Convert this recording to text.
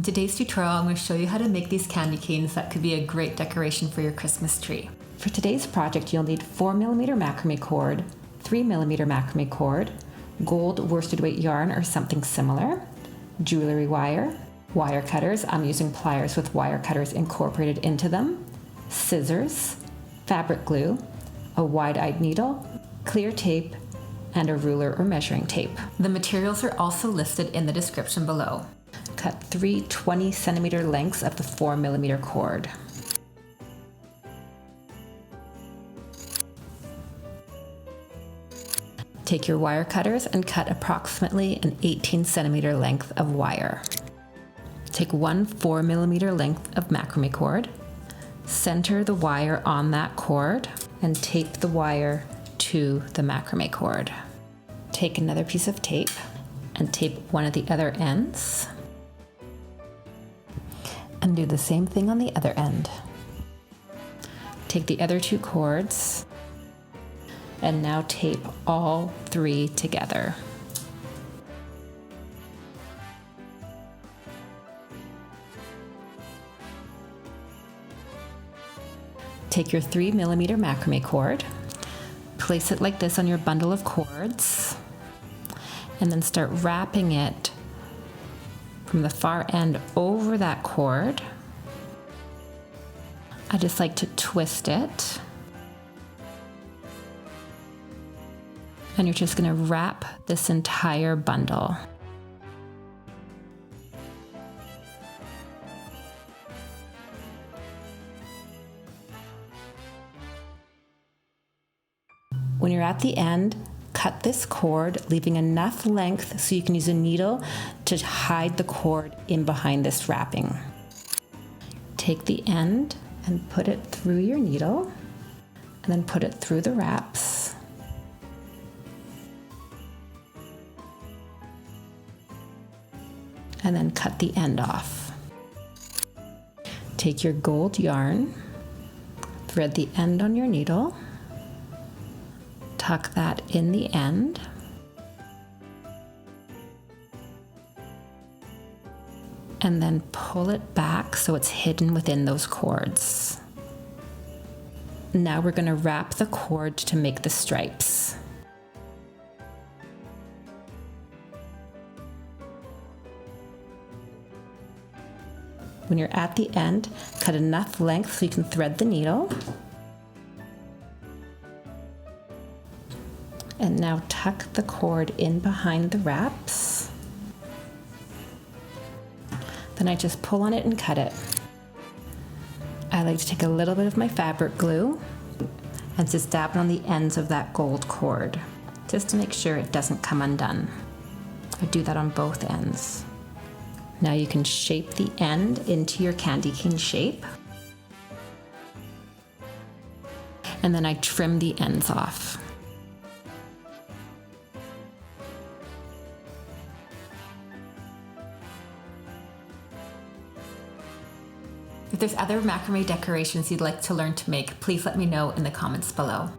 In today's tutorial, I'm going to show you how to make these candy canes that could be a great decoration for your Christmas tree. For today's project, you'll need 4mm macrame cord, 3mm macrame cord, gold worsted weight yarn or something similar, jewelry wire, wire cutters. I'm using pliers with wire cutters incorporated into them, scissors, fabric glue, a wide-eyed needle, clear tape, and a ruler or measuring tape. The materials are also listed in the description below. Cut 3 20cm lengths of the 4mm cord. Take your wire cutters and cut approximately an 18cm length of wire. Take 1 4mm length of macrame cord, center the wire on that cord, and tape the wire to the macrame cord. Take another piece of tape and tape one of the other ends. And do the same thing on the other end. Take the other 2 cords and now tape all 3 together. Take your 3mm macrame cord, place it like this on your bundle of cords, and then start wrapping it from the far end over that cord. I just like to twist it. And you're just gonna wrap this entire bundle. When you're at the end, cut this cord, leaving enough length so you can use a needle to hide the cord in behind this wrapping. Take the end and put it through your needle, and then put it through the wraps. And then cut the end off. Take your gold yarn, thread the end on your needle, tuck that in the end, and then pull it back so it's hidden within those cords. Now we're going to wrap the cord to make the stripes. When you're at the end, cut enough length so you can thread the needle. And now tuck the cord in behind the wraps. Then I just pull on it and cut it. I like to take a little bit of my fabric glue and just dab it on the ends of that gold cord, just to make sure it doesn't come undone. I do that on both ends. Now you can shape the end into your candy cane shape. And then I trim the ends off. If there's other macrame decorations you'd like to learn to make, please let me know in the comments below.